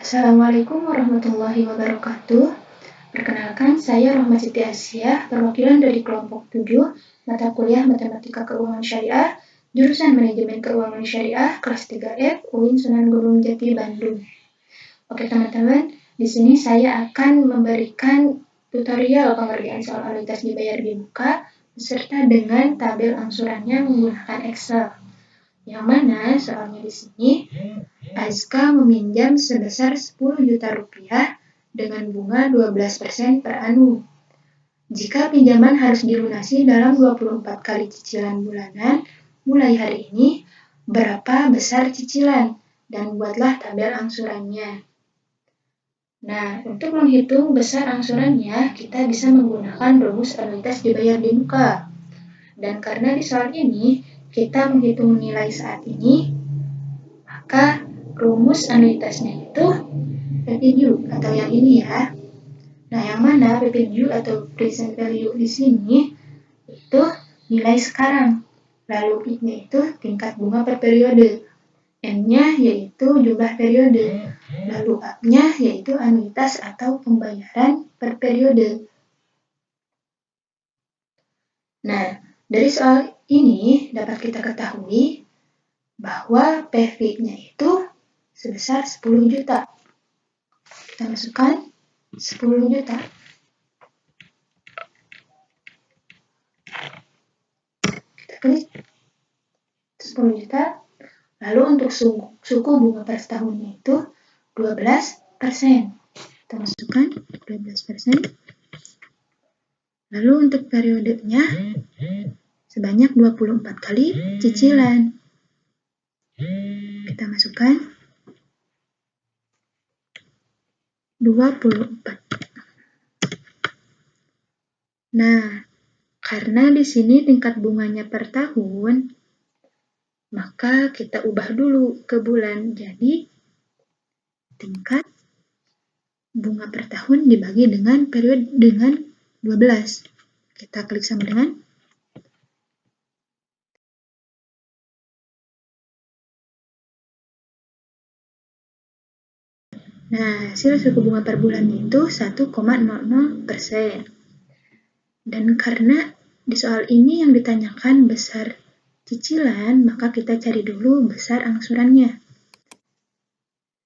Assalamualaikum warahmatullahi wabarakatuh. Perkenalkan, saya Rahma Siti Asyah, perwakilan dari kelompok 7, mata kuliah Matematika Keuangan Syariah, jurusan Manajemen Keuangan Syariah, kelas 3F, UIN Sunan Gunung Jati, Bandung. Oke teman-teman, di sini saya akan memberikan tutorial pengerjaan soal anuitas dibayar di muka, beserta dengan tabel angsurannya menggunakan Excel. Yang mana soalnya di sini Azka meminjam sebesar 10 juta rupiah dengan bunga 12% per annum. Jika pinjaman harus dilunasi dalam 24 kali cicilan bulanan, mulai hari ini, berapa besar cicilan? Dan buatlah tabel angsurannya. Nah, untuk menghitung besar angsurannya, kita bisa menggunakan rumus anuitas dibayar di muka. Dan karena di soal ini, kita menghitung nilai saat ini, maka rumus anuitasnya itu PPU atau yang ini ya. Nah, yang mana PPU atau present value di sini itu nilai sekarang. Lalu I-nya itu tingkat bunga per periode. N-nya yaitu jumlah periode. Lalu A-nya yaitu anuitas atau pembayaran per periode. Nah, dari soal ini dapat kita ketahui bahwa PV-nya itu sebesar 10 juta. Kita masukkan 10 juta. Kita klik 10 juta. Lalu untuk suku bunga per tahunnya itu 12%. Kita masukkan 12%. Lalu untuk periodenya sebanyak 24 kali cicilan. Kita masukkan 24. Nah, karena di sini tingkat bunganya per tahun, maka kita ubah dulu ke bulan. Jadi, tingkat bunga per tahun dibagi dengan periode dengan 12. Kita klik sama dengan nah, hasil suku bunga per bulannya itu 1,00%. Dan karena di soal ini yang ditanyakan besar cicilan, maka kita cari dulu besar angsurannya.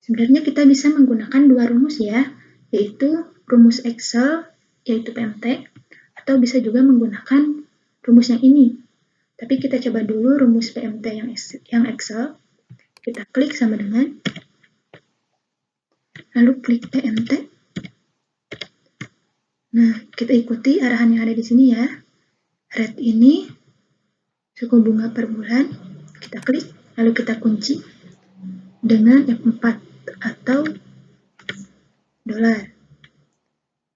Sebenarnya kita bisa menggunakan dua rumus ya, yaitu rumus Excel, yaitu PMT, atau bisa juga menggunakan rumus yang ini. Tapi kita coba dulu rumus PMT yang Excel. Kita klik sama dengan, lalu klik PMT. Nah, kita ikuti arahan yang ada di sini ya. Rate ini, suku bunga per bulan, kita klik, lalu kita kunci dengan F4 atau dolar.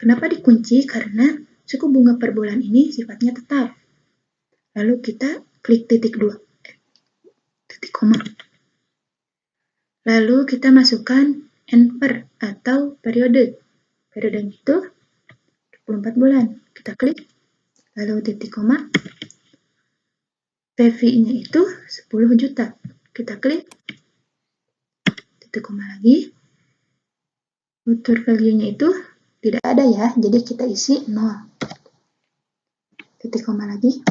Kenapa dikunci? Karena suku bunga per bulan ini sifatnya tetap. Lalu kita klik titik 2, titik koma. Lalu kita masukkan N per atau periode. Periodenya itu 24 bulan. Kita klik, lalu titik koma. PV-nya itu 10 juta. Kita klik, titik koma lagi. Future value-nya itu tidak ada ya, jadi kita isi 0. Titik koma lagi.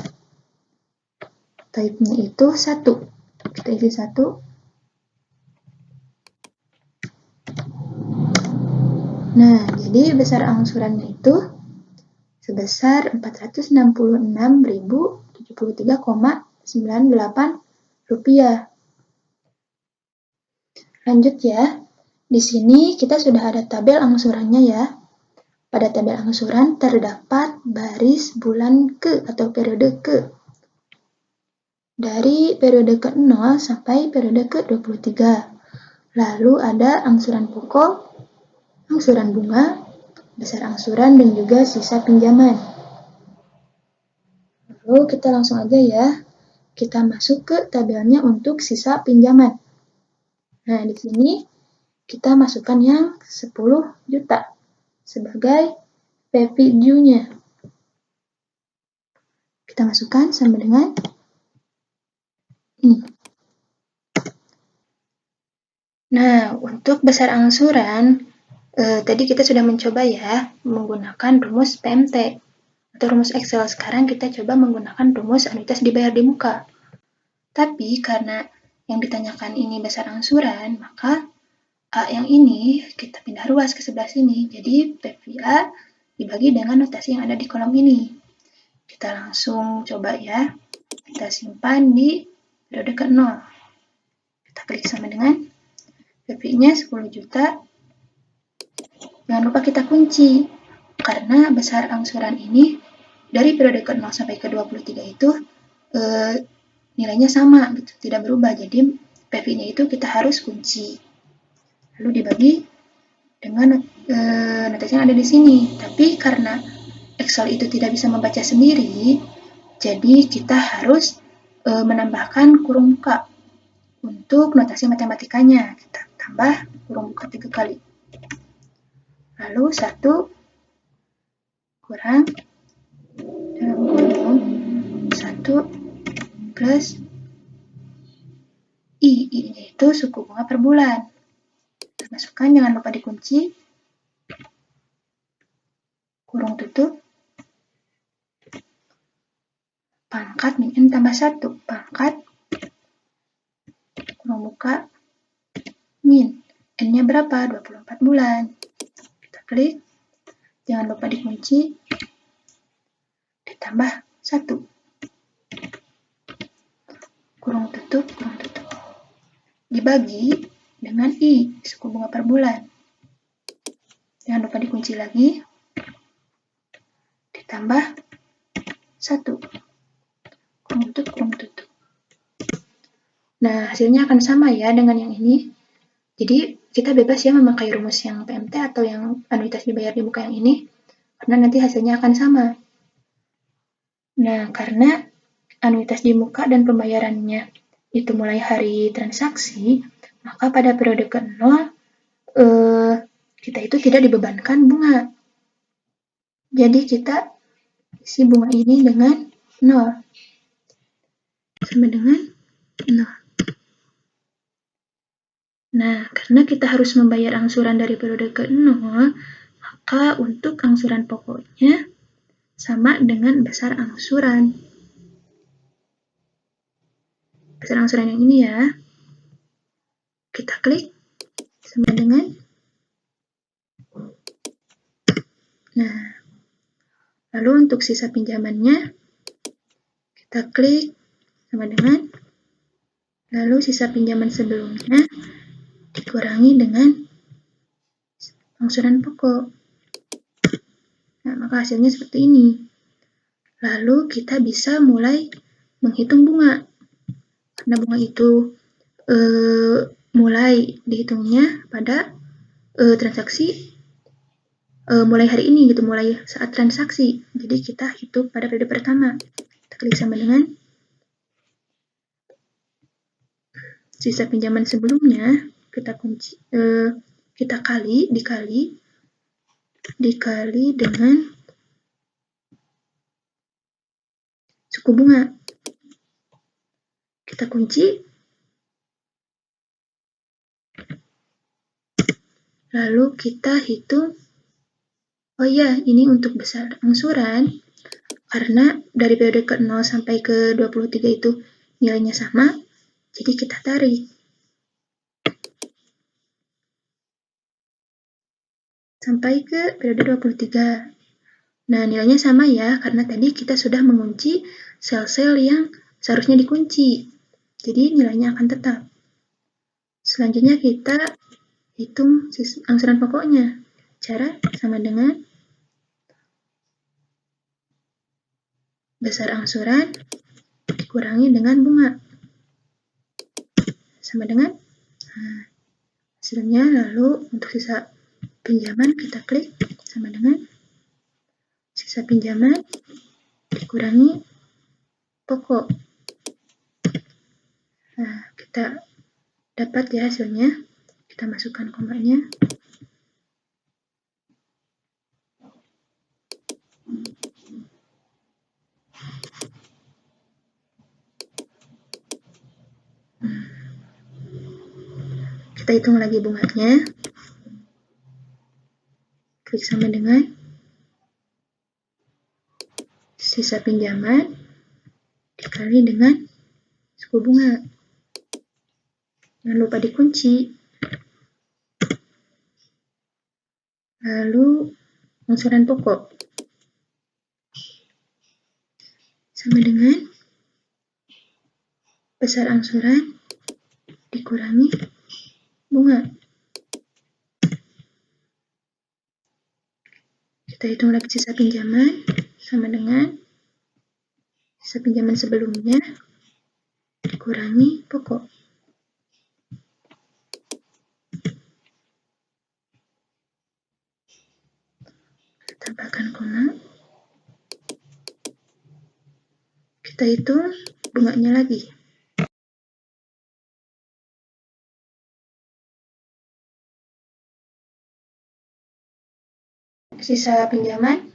Type-nya itu 1. Kita isi 1. Nah, jadi besar angsurannya itu sebesar 466.073,98 rupiah. Lanjut ya. Di sini kita sudah ada tabel angsurannya ya. Pada tabel angsuran terdapat baris bulan ke atau periode ke. Dari periode ke-0 sampai periode ke-23. Lalu ada angsuran pokok, angsuran bunga, besar angsuran, dan juga sisa pinjaman. Lalu kita langsung aja ya. Kita masuk ke tabelnya untuk sisa pinjaman. Nah, di sini kita masukkan yang 10 juta sebagai PPU-nya. Kita masukkan sama dengan ini. Nah, untuk besar angsuran, tadi kita sudah mencoba ya menggunakan rumus PMT atau rumus Excel. Sekarang kita coba menggunakan rumus anuitas dibayar di muka. Tapi karena yang ditanyakan ini besar angsuran, maka A yang ini kita pindah ruas ke sebelah sini. Jadi PVA dibagi dengan notasi yang ada di kolom ini. Kita langsung coba ya. Kita simpan di periode ke-0. Kita klik sama dengan PVI-nya 10 juta. Jangan lupa kita kunci. Karena besar angsuran ini dari periode ke-0 sampai ke 23 itu nilainya sama, gitu, tidak berubah. Jadi PV-nya itu kita harus kunci. Lalu dibagi dengan notasi yang ada di sini. Tapi karena Excel itu tidak bisa membaca sendiri, jadi kita harus menambahkan kurung muka untuk notasi matematikanya. Kita tambah kurung muka 3 kali. Lalu 1 kurang dalam kurung 1 plus I-nya itu suku bunga per bulan. Masukkan, jangan lupa dikunci, kurung tutup, pangkat min N tambah 1, pangkat kurung buka min N-nya berapa? 24 bulan. Kita klik, jangan lupa dikunci, ditambah 1, kurung tutup, dibagi dengan I, suku bunga per bulan. Jangan lupa dikunci lagi, ditambah 1, kurung tutup. Nah, hasilnya akan sama ya dengan yang ini. Jadi, kita bebas ya memakai rumus yang PMT atau yang anuitas dibayar di muka yang ini, karena nanti hasilnya akan sama. Nah, karena anuitas di muka dan pembayarannya itu mulai hari transaksi, maka pada periode ke-0, kita itu tidak dibebankan bunga. Jadi, kita isi bunga ini dengan 0. Sama dengan 0. Nah, karena kita harus membayar angsuran dari periode ke-0, maka untuk angsuran pokoknya sama dengan besar angsuran. Besar angsuran yang ini ya. Kita klik sama dengan. Nah, lalu untuk sisa pinjamannya, kita klik sama dengan. Lalu sisa pinjaman sebelumnya dikurangi dengan angsuran pokok. Nah, maka hasilnya seperti ini. Lalu kita bisa mulai menghitung bunga. Karena bunga itu mulai dihitungnya pada transaksi mulai hari ini gitu, mulai saat transaksi. Jadi kita hitung pada periode pertama. Kita klik sama dengan sisa pinjaman sebelumnya, kita kunci, kita dikali dengan suku bunga. Kita kunci, lalu kita hitung. Oh iya, ini untuk besar angsuran, karena dari periode ke-0 sampai ke 23 itu nilainya sama, jadi kita tarik. Sampai ke periode 23. Nah, nilainya sama ya, karena tadi kita sudah mengunci sel-sel yang seharusnya dikunci. Jadi nilainya akan tetap. Selanjutnya kita hitung angsuran pokoknya. Cara sama dengan besar angsuran dikurangi dengan bunga. Sama dengan hasilnya. Lalu untuk sisa pinjaman kita klik sama dengan sisa pinjaman dikurangi pokok. Nah, kita dapat ya hasilnya. Kita masukkan komanya. Kita hitung lagi bunganya. Klik sama dengan sisa pinjaman dikali dengan suku bunga. Jangan lupa dikunci. Lalu angsuran pokok sama dengan besar angsuran dikurangi bunga. Kita hitung lagi sisa pinjaman sama dengan sisa pinjaman sebelumnya dikurangi pokok. Tambahkan koma. Kita hitung bunganya lagi. Sisa pinjaman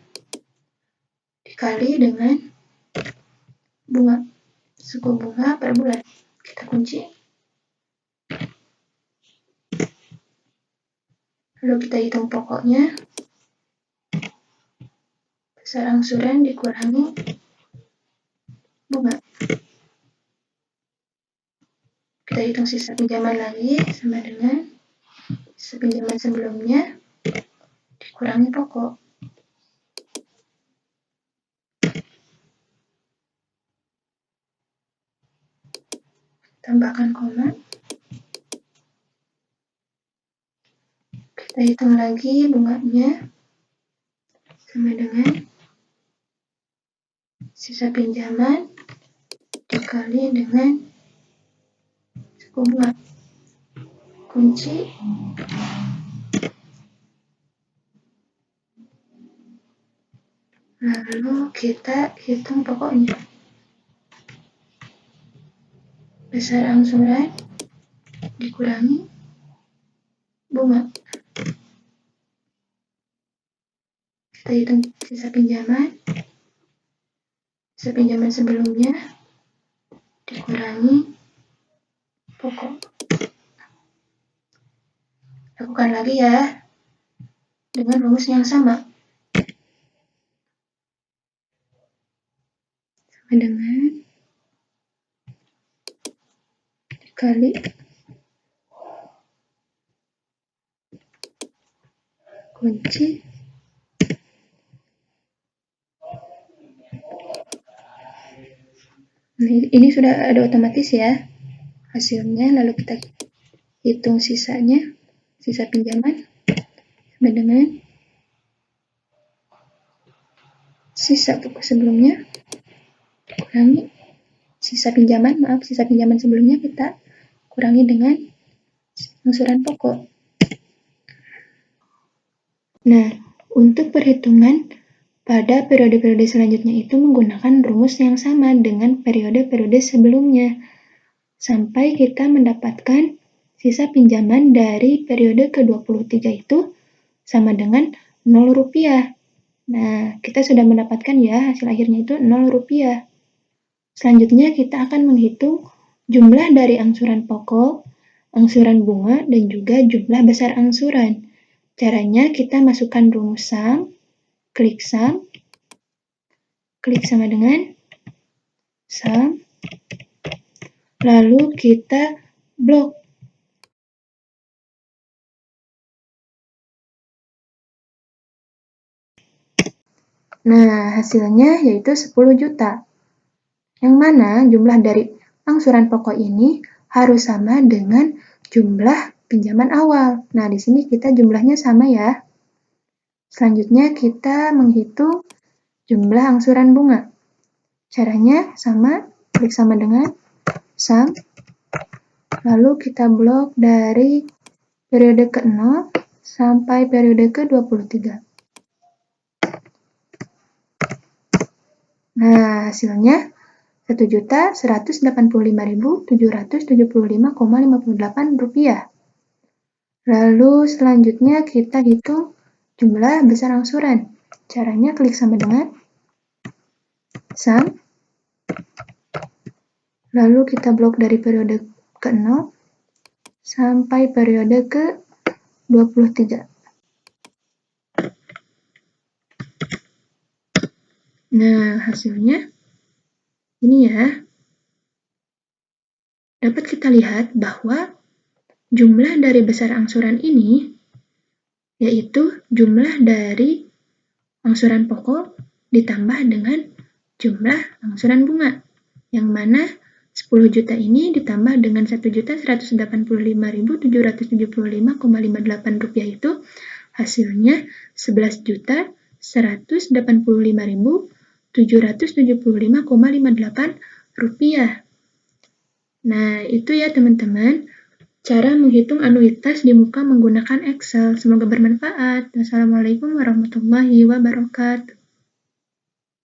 dikali dengan bunga, suku bunga per bulan. Kita kunci. Lalu kita hitung pokoknya. Besar angsuran dikurangi bunga. Kita hitung sisa pinjaman lagi sama dengan sisa pinjaman sebelumnya dikurangi pokok. Tambahkan koma. Kita hitung lagi bunganya sama dengan sisa pinjaman dikali dengan suku bunga. Kunci. Lalu kita hitung pokoknya. Besar angsuran dikurangi bunga. Kita hitung sisa pinjaman. Sisa pinjaman sebelumnya dikurangi pokok. Lakukan lagi ya dengan rumus yang sama. Sama dengan dikali kunci ini sudah ada otomatis ya hasilnya. Lalu kita hitung sisanya, sisa pinjaman sama dengan sisa pokok sebelumnya kurangi sisa pinjaman sebelumnya kita kurangi dengan angsuran pokok. Nah, untuk perhitungan pada periode-periode selanjutnya itu menggunakan rumus yang sama dengan periode-periode sebelumnya sampai kita mendapatkan sisa pinjaman dari periode ke-23 itu sama dengan 0 rupiah. Nah, kita sudah mendapatkan ya hasil akhirnya itu 0 rupiah. Selanjutnya kita akan menghitung jumlah dari angsuran pokok, angsuran bunga, dan juga jumlah besar angsuran. Caranya kita masukkan rumus sum, klik sama dengan sum, lalu kita blok. Nah, hasilnya yaitu 10 juta. Yang mana jumlah dari angsuran pokok ini harus sama dengan jumlah pinjaman awal. Nah, di sini kita jumlahnya sama ya. Selanjutnya kita menghitung jumlah angsuran bunga. Caranya sama, klik sama dengan sum, lalu kita blok dari periode ke-0 sampai periode ke-23. Nah, hasilnya 1.185.775,58 rupiah. Lalu selanjutnya kita hitung jumlah besar angsuran. Caranya klik sama dengan sum, lalu kita blok dari periode ke-0 sampai periode ke-23. Nah, hasilnya ini ya. Dapat kita lihat bahwa jumlah dari besar angsuran ini yaitu jumlah dari angsuran pokok ditambah dengan jumlah angsuran bunga, yang mana 10 juta ini ditambah dengan 1.185.775,58 rupiah itu hasilnya 11.185.775,58 rupiah. Nah, itu ya teman-teman, cara menghitung anuitas di muka menggunakan Excel. Semoga bermanfaat. Wassalamualaikum warahmatullahi wabarakatuh.